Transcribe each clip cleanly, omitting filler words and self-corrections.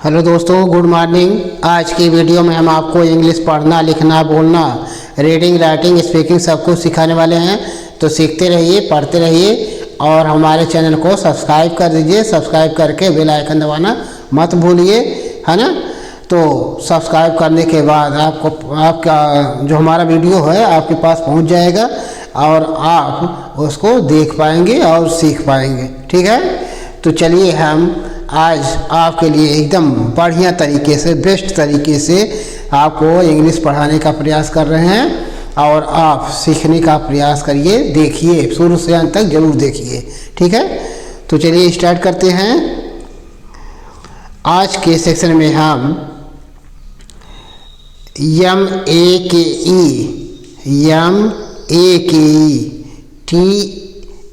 Hello दोस्तों, good morning. आज की वीडियो में हम आपको इंग्लिश पढ़ना, लिखना, बोलना, रीडिंग, राइटिंग, स्पीकिंग सब कुछ सिखाने वाले हैं। तो सीखते रहिए, पढ़ते रहिए और हमारे चैनल को सब्सक्राइब कर दीजिए। सब्सक्राइब करके बेल आइकन दबाना मत भूलिए, है ना। तो सब्सक्राइब करने के बाद आपका जो हमारा वीडियो है आपके पास पहुंच जाएगा और आप उसको देख पाएंगे और सीख पाएंगे। ठीक है, तो चलिए हम आज आपके लिए एकदम बढ़िया तरीके से, बेस्ट तरीके से आपको इंग्लिश पढ़ाने का प्रयास कर रहे हैं और आप सीखने का प्रयास करिए। देखिए, शुरू से अंत तक जरूर देखिए। ठीक है, तो चलिए स्टार्ट करते हैं। आज के सेक्शन में हम यम ए के ई, टी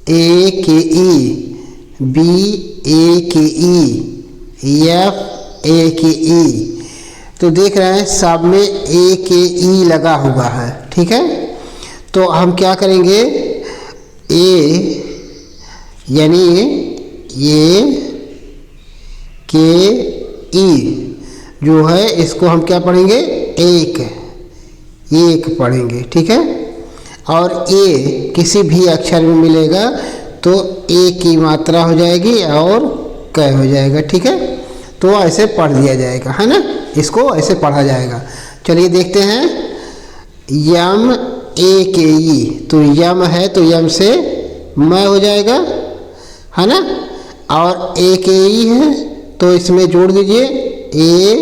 ए के ई, बी ए के ई, एफ ए के ई। तो देख रहे हैं सब में ए के ई लगा हुआ है। ठीक है, तो हम क्या करेंगे, ए यानी ये के ई जो है इसको हम क्या पढ़ेंगे, एक पढ़ेंगे। ठीक है, और ए किसी भी अक्षर में मिलेगा तो ए की मात्रा हो जाएगी और क हो जाएगा। ठीक है, तो ऐसे पढ़ दिया जाएगा, है ना। इसको ऐसे पढ़ा जाएगा। चलिए देखते हैं। यम ए के ई, तो यम है तो यम से म हो जाएगा, है ना। और ए के ई है तो इसमें जोड़ दीजिए ए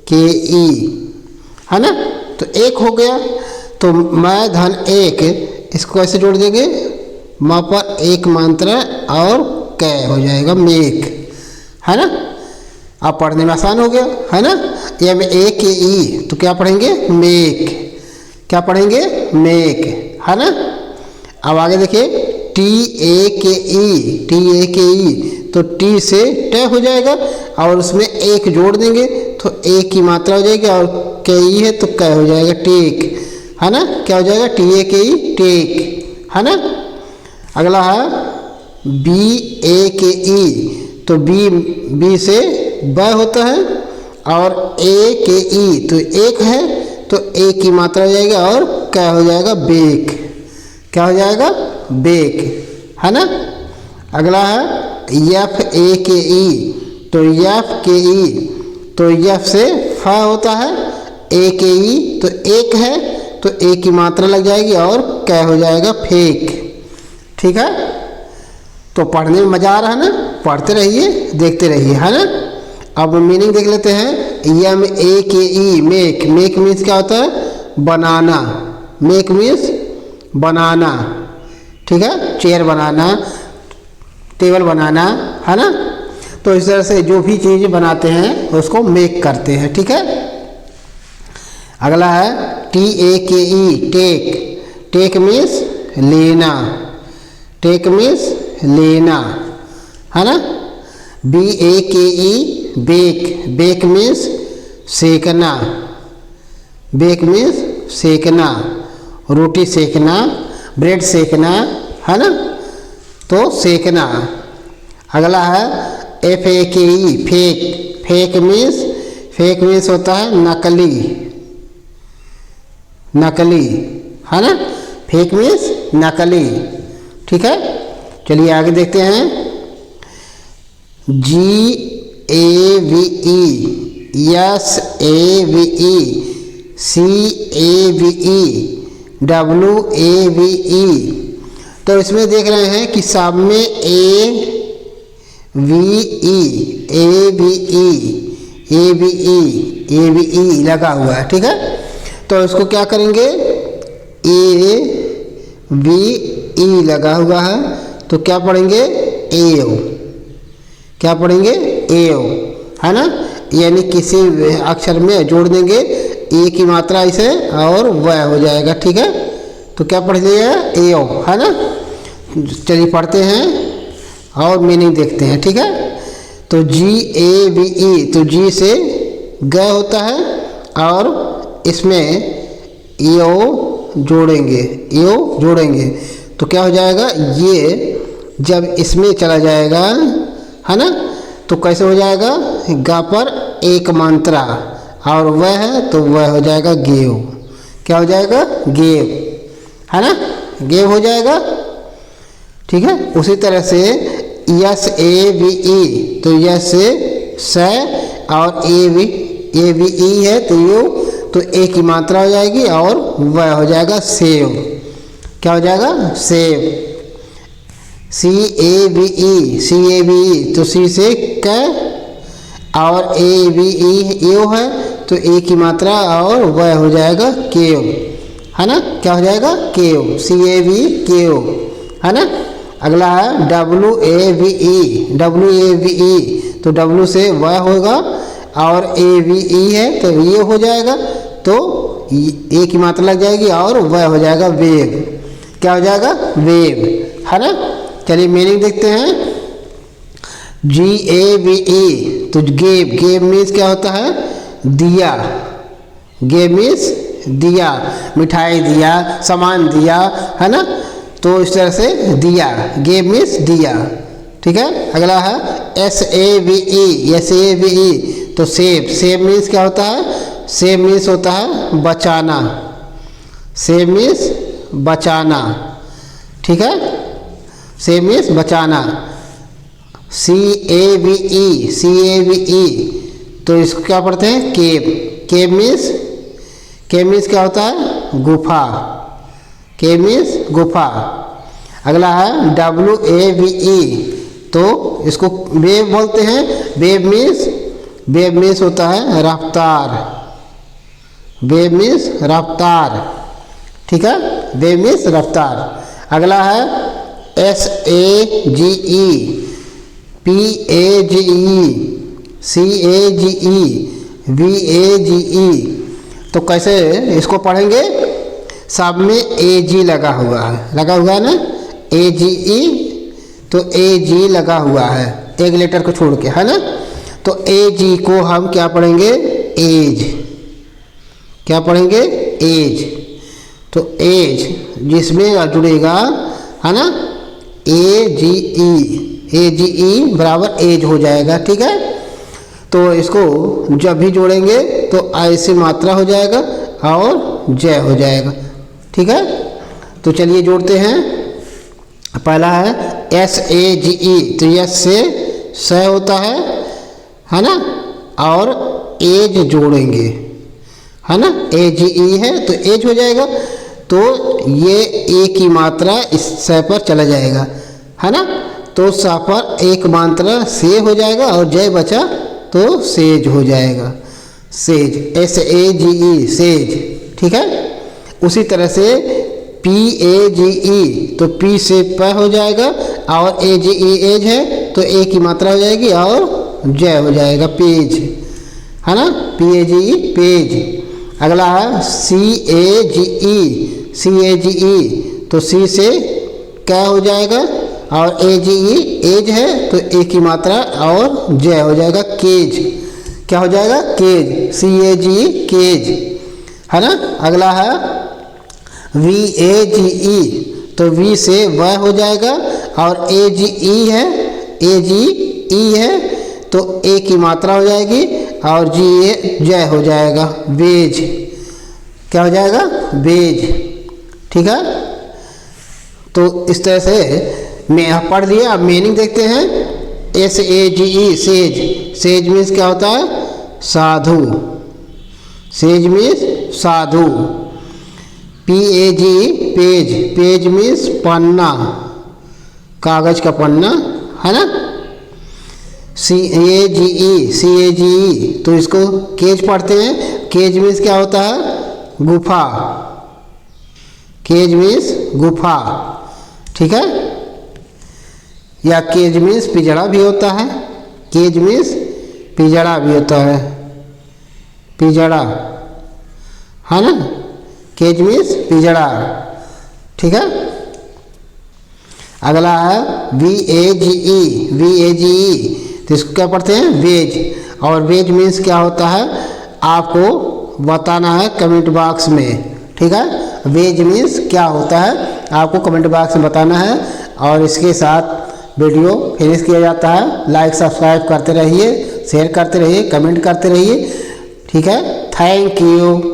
के ई, है ना। तो एक हो गया, तो मैं धन एक, इसको ऐसे जोड़ देंगे, माँ पर एक मात्रा और कै हो जाएगा, मेक, है ना। अब पढ़ने में आसान हो गया, है ना। ये में ए के ई तो क्या पढ़ेंगे, मेक, क्या पढ़ेंगे, मेक, है ना। अब आगे देखिए, टी ए के ई, तो टी से ट हो जाएगा और उसमें एक जोड़ देंगे तो ए की मात्रा हो जाएगी और के ई है तो कै हो जाएगा, टेक, है ना। क्या हो जाएगा, टी ए के ई, टेक, है ना। अगला है बी ए के ई, तो बी से ब होता है और ए के ई तो एक है तो ए की मात्रा हो जाएगा और क्या हो जाएगा, बेक, क्या हो जाएगा, बेक, है ना। अगला है यफ ए के ई, तो यफ के ई, तो यफ से फ होता है, ए के ई तो एक है तो ए की मात्रा लग जाएगी और क्या हो जाएगा, फेक। ठीक है, तो पढ़ने में मज़ा आ रहा है ना, पढ़ते रहिए, देखते रहिए, है ना। अब मीनिंग देख लेते हैं। यम ए के ई, मेक, मेक मीन्स क्या होता है, बनाना, मेक मीन्स बनाना। ठीक है, चेयर बनाना, टेबल बनाना, है ना। तो इस तरह से जो भी चीज़ बनाते हैं उसको मेक करते हैं। ठीक है, अगला है टी ए के ई, टेक, टेक मीन्स लेना, टेक मीन्स लेना, है ना। बी ए के ई, बेक, बेक मीन्स सेकना, बेक मीन्स सेकना, रोटी सेकना, ब्रेड सेकना, है ना, तो सेकना। अगला है एफ ए के ई, फेक, फेक मीन्स होता है नकली, नकली, है ना। फेक मीन्स नकली। ठीक है, चलिए आगे देखते हैं। G A V E, S A V E, C A V E, W A V E. तो इसमें देख रहे हैं कि सब में ए वी ई लगा हुआ है। ठीक है, तो इसको क्या करेंगे, ए वी ई लगा हुआ है तो क्या पढ़ेंगे, एओ, क्या पढ़ेंगे, एओ, है ना। यानी किसी अक्षर में जोड़ देंगे ए की मात्रा इसे और वह हो जाएगा। ठीक है, तो क्या पढ़ लिया, एओ, है ना। चलिए पढ़ते हैं और मीनिंग देखते हैं। ठीक है, तो जी ए वी ई, तो जी से ग होता है और इसमें एओ जोड़ेंगे तो क्या हो जाएगा, ये जब इसमें चला जाएगा, है ना, तो कैसे हो जाएगा, गा पर एक मात्रा और वह है तो वह हो जाएगा गेव। क्या हो जाएगा? गेव, है ना, गेव हो जाएगा। ठीक है। उसी तरह से यस ए वी ई, तो यस से स और ए वी ई है तो यू, तो ए की मात्रा हो जाएगी और वह हो जाएगा सेव। क्या हो जाएगा? Save. C A V E, तो सी से क और ए वी ई यू है तो ए की मात्रा और वह हो जाएगा केव, है ना। क्या हो जाएगा? केव, सी ए वी केव, है ना। अगला है डब्ल्यू ए वी ई, तो डब्ल्यू से वह होगा और ए वी ई है तो ये हो जाएगा, तो ए की मात्रा लग जाएगी और वह हो जाएगा वेव। क्या हो जाएगा? वेव, है ना। चलिए मीनिंग देखते हैं। जी ए वी ई, तो गेव मीन्स क्या होता है? दिया। गेव मीन्स दिया, मिठाई दिया, सामान दिया, है ना। तो इस तरह से दिया, गेव मीन्स दिया। ठीक है। अगला है एस ए वी ई, तो सेव मीन्स क्या होता है? सेव मीन्स होता है बचाना। सेव मीन्स बचाना। ठीक है। सेव मीन्स बचाना। सी ए वी ई, तो इसको क्या पढ़ते हैं? केव मीन्स क्या होता है? गुफा। केव मीन्स गुफा। अगला है डब्ल्यू ए वी ई, तो इसको वेव बोलते हैं। वेव मीन्स होता है रफ्तार। वेव मीन्स रफ्तार। ठीक है। वेव मीन्स रफ्तार। अगला है S A G E, P A G E, C A G E, V A G E, तो कैसे इसको पढ़ेंगे? सब में ए जी लगा हुआ है ना, ए जी ई, तो ए जी लगा हुआ है एक लेटर को छोड़ के, है ना। तो ए जी को हम क्या पढ़ेंगे? एज। क्या पढ़ेंगे? एज। तो एज जिसमें जुड़ेगा, है ना, ए जी ई बराबर एज हो जाएगा। ठीक है। तो इसको जब भी जोड़ेंगे तो ऐसी मात्रा हो जाएगा और जय हो जाएगा। ठीक है। तो चलिए जोड़ते हैं। पहला है एस ए जी ई, तो यस से स होता है ना, और एज जोड़ेंगे, है ना। ए जी ई है तो एज हो जाएगा, तो ये ए की मात्रा इस स पर चला जाएगा, है ना। तो स पर एक मात्रा से हो जाएगा और जय बचा तो सेज हो जाएगा। Sage, S A G E, sage. ठीक है। उसी तरह से पी ए जी ई, तो पी से प हो जाएगा और ए जी ई एज है तो ए की मात्रा हो जाएगी और जय हो जाएगा, पेज, है ना। P A G E, page. अगला है सी ए जी ई, तो सी से क्या हो जाएगा और ए जी ई एज है तो ए की मात्रा और जय हो जाएगा, केज। क्या हो जाएगा? Cage, C A G E, cage, है ना। अगला है वी ए जी ई, तो वी से वह हो जाएगा और ए जी ई है तो ए की मात्रा हो जाएगी और जी ए जय हो जाएगा, वेज। क्या हो जाएगा? वेज। ठीक है। तो इस तरह से मैं पढ़ दिया। अब मीनिंग देखते हैं। S A G E, sage. Sage means क्या होता है? साधु। सेज मीन्स साधु। P A G, page. Page means पन्ना, कागज का पन्ना, है ना। सी ए जी ई, तो इसको केज पढ़ते हैं। केज मीन्स क्या होता है? गुफा। केज मीन्स गुफा। ठीक है। या केज मीन्स पिंजड़ा भी होता है। केज मीन्स पिंजड़ा भी होता है, पिंजड़ा, है ना। केज मीन्स पिंजड़ा। ठीक है। अगला है वी ए जी ई, तो इसको क्या पढ़ते हैं? वेज। और वेज मीन्स क्या होता है आपको बताना है कमेंट बॉक्स में। ठीक है। वेज मीन्स क्या होता है आपको कमेंट बॉक्स में बताना है। और इसके साथ वीडियो फिनिश किया जाता है। लाइक सब्सक्राइब करते रहिए। शेयर करते रहिए, कमेंट करते रहिए। ठीक है, थैंक यू।